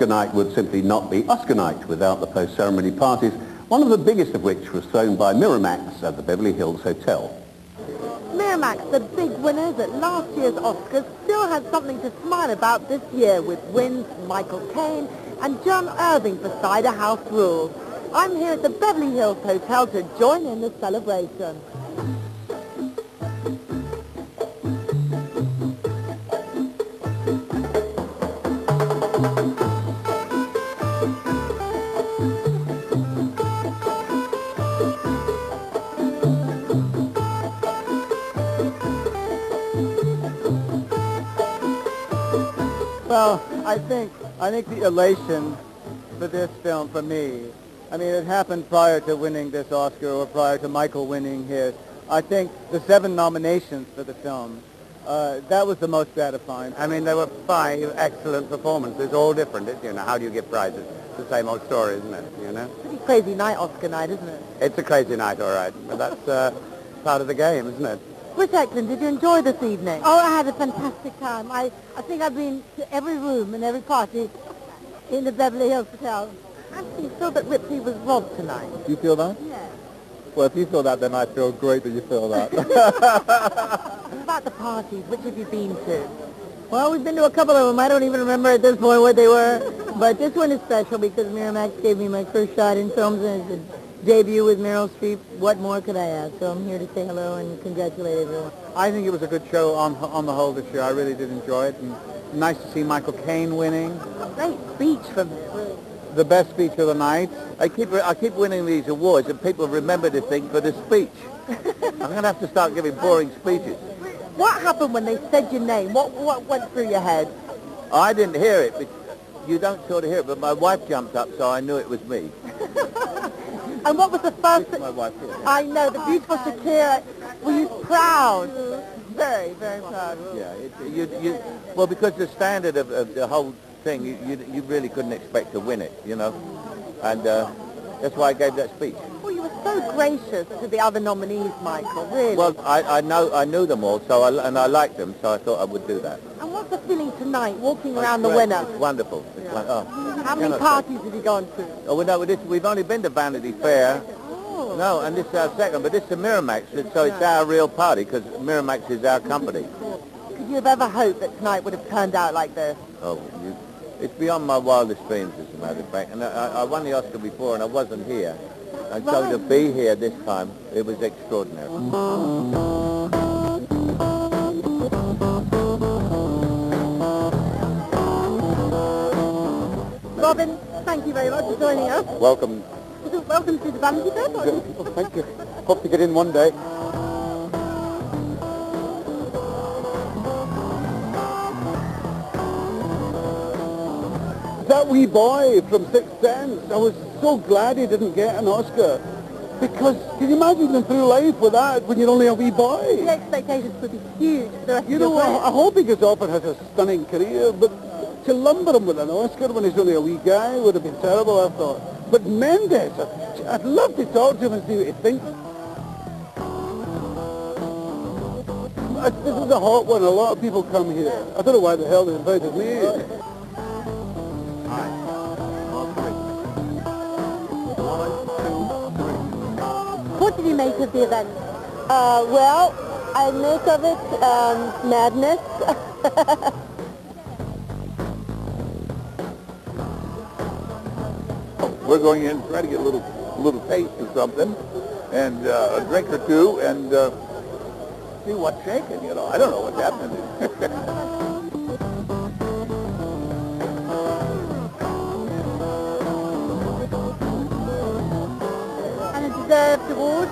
Oscar night would simply not be Oscar night without the post-ceremony parties, one of the biggest of which was thrown by Miramax at the Beverly Hills Hotel. Miramax, the big winners at last year's Oscars, still had something to smile about this year with wins Michael Caine and John Irving for Cider House Rules. I'm here at the Beverly Hills Hotel to join in the celebration. Well, I think the elation for this film, for me, I mean, it happened prior to winning this Oscar or prior to Michael winning his. I think the 7 nominations for the film, that was the most gratifying. I mean, there were 5 excellent performances, all different. You know, how do you get prizes? It's the same old story, isn't it? You know? Pretty crazy night, Oscar night, isn't it? It's a crazy night, all right. But that's part of the game, isn't it? Britt, Ekland, did you enjoy this evening? Oh, I had a fantastic time. I think I've been to every room and every party in the Beverly Hills Hotel. I actually feel that Ripley was robbed tonight. You feel that? Yeah. Well, if you feel that, then I feel great that you feel that. What about the parties? Which have you been to? Well, we've been to a couple of them. I don't even remember at this point what they were. But this one is special because Miramax gave me my first shot in films and it's a debut with Meryl Streep. What more could I ask? So I'm here to say hello and congratulate everyone. I think it was a good show on the whole this year. I really did enjoy it. And nice to see Michael Caine winning. Great speech from him. The best speech of the night. I keep winning these awards and people remember this thing for the speech. I'm going to have to start giving boring speeches. What happened when they said your name? What went through your head? I didn't hear it, but you don't sort of hear it, but my wife jumped up, so I knew it was me. And what was the first... My wife did. I know, the beautiful Shakira. Were you proud? Very, very proud. Yeah, well, because the standard of the whole thing, you really couldn't expect to win it, you know, and that's why I gave that speech. Well, you were so gracious to the other nominees, Michael, really. Well, I knew them all, so I liked them, so I thought I would do that. And what's the feeling tonight, walking around the winner? It's wonderful. It's How many parties have you gone to? Oh, well, no, we've only been to Vanity Fair. Oh. No, and this is our second, but this is Miramax, so it's our real party, because Miramax is our company. Could you have ever hoped that tonight would have turned out like this? Oh, it's beyond my wildest dreams, as a matter of fact. And I won the Oscar before, and I wasn't here. And so to be here this time, it was extraordinary. Robin, thank you very much for joining us. Welcome. Welcome to the Vanity Fair. Oh, thank you. Hope to get in one day. That wee boy from Sixth Sense, I was so glad he didn't get an Oscar. Because, can you imagine going through life with that when you're only a wee boy? The expectations would be huge for the rest You of know your what, life. I hope he gets off and has a stunning career, but to lumber him with an Oscar when he's only a wee guy would have been terrible, I thought. But Mendes, I'd love to talk to him and see what he thinks. This is a hot one, a lot of people come here. I don't know why the hell they invited me. What did you make of the event? Well, I make of it madness. We're going in, try to get a little taste of something, and a drink or two, and see what's shaking, you know. I don't know what's happening. Deserved award?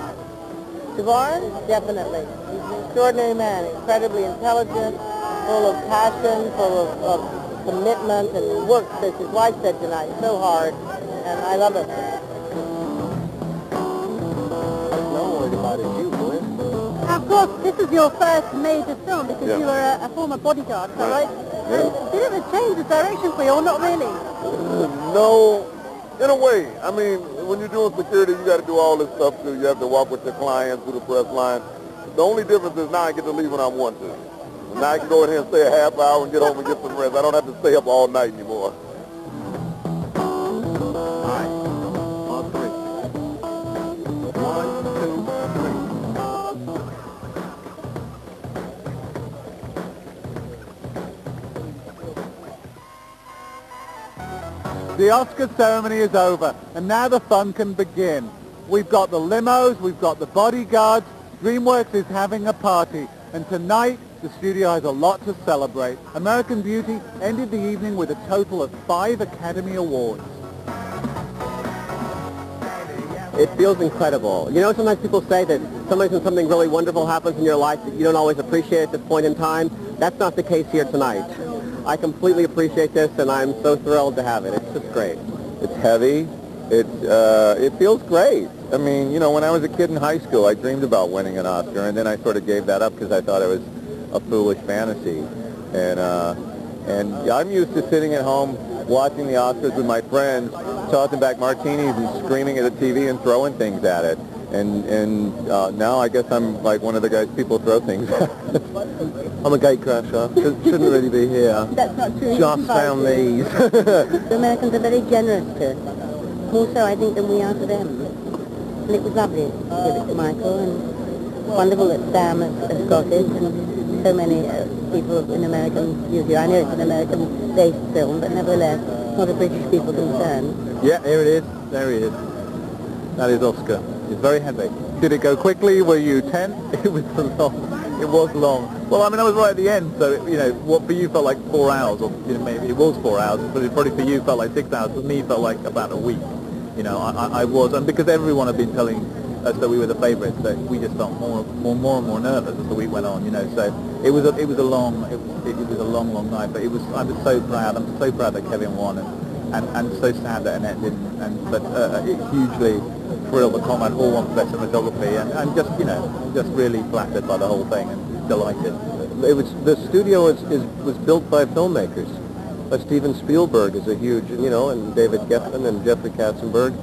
Suvari? Definitely. He's an extraordinary man, incredibly intelligent, full of passion, full of commitment, and he works, as his wife said tonight, so hard, and I love it. Don't worry about it, you boy. Of course, this is your first major film because you were a former bodyguard, is that right? Yeah. Did it change the direction for you, or not really? No, in a way. I mean, when you're doing security, you got to do all this stuff too. You have to walk with your clients through the press line. The only difference is now I get to leave when I want to. Now I can go in here and stay a half hour and get home and get some rest. I don't have to stay up all night anymore. The Oscar ceremony is over, and now the fun can begin. We've got the limos, we've got the bodyguards. DreamWorks is having a party, and tonight the studio has a lot to celebrate. American Beauty ended the evening with a total of 5 Academy Awards. It feels incredible. You know, sometimes people say that sometimes when something really wonderful happens in your life that you don't always appreciate at this point in time. That's not the case here tonight. I completely appreciate this, and I'm so thrilled to have it. It's just great. It's heavy. It feels great. I mean, you know, when I was a kid in high school, I dreamed about winning an Oscar, and then I sort of gave that up because I thought it was a foolish fantasy. And I'm used to sitting at home watching the Oscars with my friends, tossing back martinis and screaming at the TV and throwing things at it. And now I guess I'm like one of the guys people throw things at. I'm a gatecrasher. Shouldn't really be here. That's not true. Just found these. The Americans are very generous to us. More so, I think, than we are to them. And it was lovely to give it to Michael, and wonderful that Sam has got it, and so many people in American Beauty. I know it's an American-based film, but nevertheless, not a British people concerned. Yeah, here it is. There he is. That is Oscar. It's very heavy. Did it go quickly? Were you tense? It was long. It was long. Well, I mean, I was right at the end, so, you know, what for you felt like 4 hours, or you know, maybe it was 4 hours, but it probably for you felt like 6 hours. For me, it felt like about a week. You know, I was, and because everyone had been telling us that we were the favourites, that we just felt more and more nervous as the week went on. You know, so it was a long night. But I was so proud. I'm so proud that Kevin won, and so sad that Annette didn't. But hugely thrilled that Conrad Hall won Best Cinematography, and just, you know, just really flattered by the whole thing and delighted. The studio was built by filmmakers. Steven Spielberg is a huge, you know, and David Geffen and Jeffrey Katzenberg.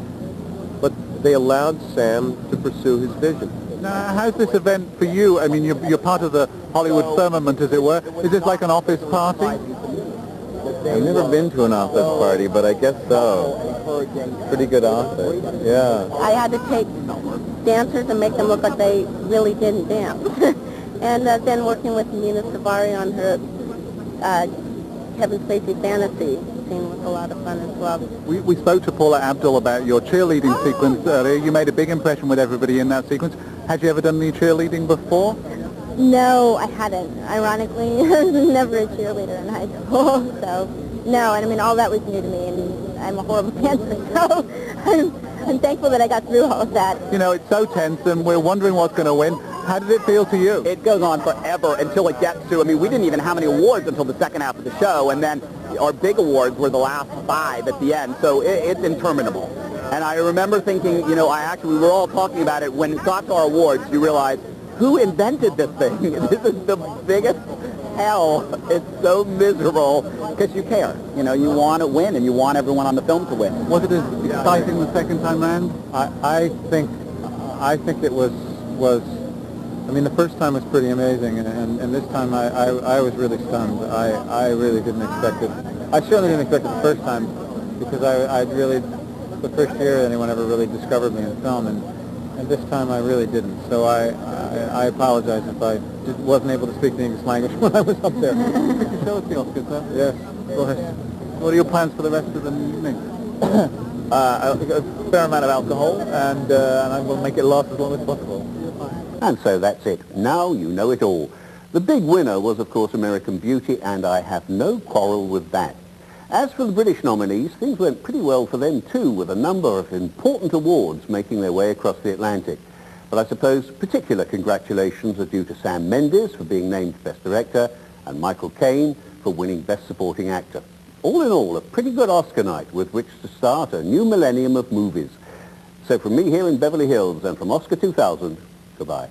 But they allowed Sam to pursue his vision. Now, how's this event for you? I mean, you're part of the Hollywood firmament, as it were. Is this like an office party? I've never been to an office party, but I guess so. Pretty good office, yeah. I had to take dancers and make them look like they really didn't dance. And then working with Mena Suvari on her Kevin Spacey fantasy scene was a lot of fun as well. We spoke to Paula Abdul about your cheerleading sequence earlier. You made a big impression with everybody in that sequence. Had you ever done any cheerleading before? No, I hadn't. Ironically, I was never a cheerleader in high school, so no. And I mean, all that was new to me, and I'm a horrible dancer, so I'm thankful that I got through all of that. You know, it's so tense, and we're wondering what's going to win. How did it feel to you? It goes on forever until it gets to, I mean, we didn't even have any awards until the second half of the show, and then our big awards were the last 5 at the end, so it's interminable. And I remember thinking, you know, we were all talking about it, when it got to our awards, you realize, who invented this thing? This is the biggest hell. It's so miserable, because you care. You know, you want to win, and you want everyone on the film to win. Was it as exciting the second time round? I think it was. I mean, the first time was pretty amazing, and this time I was really stunned. I really didn't expect it. I certainly didn't expect it the first time, because I'd really, the first year anyone ever really discovered me in film, and this time I really didn't. So I apologize if I wasn't able to speak the English language when I was up there. Show us the Oscars, huh? Yes, go ahead. What are your plans for the rest of the evening? A fair amount of alcohol, and I will make it last as long as possible. And so that's it. Now you know it all. The big winner was, of course, American Beauty, and I have no quarrel with that. As for the British nominees, things went pretty well for them too, with a number of important awards making their way across the Atlantic. But I suppose particular congratulations are due to Sam Mendes for being named Best Director, and Michael Caine for winning Best Supporting Actor. All in all, a pretty good Oscar night with which to start a new millennium of movies. So from me here in Beverly Hills and from Oscar 2000, goodbye.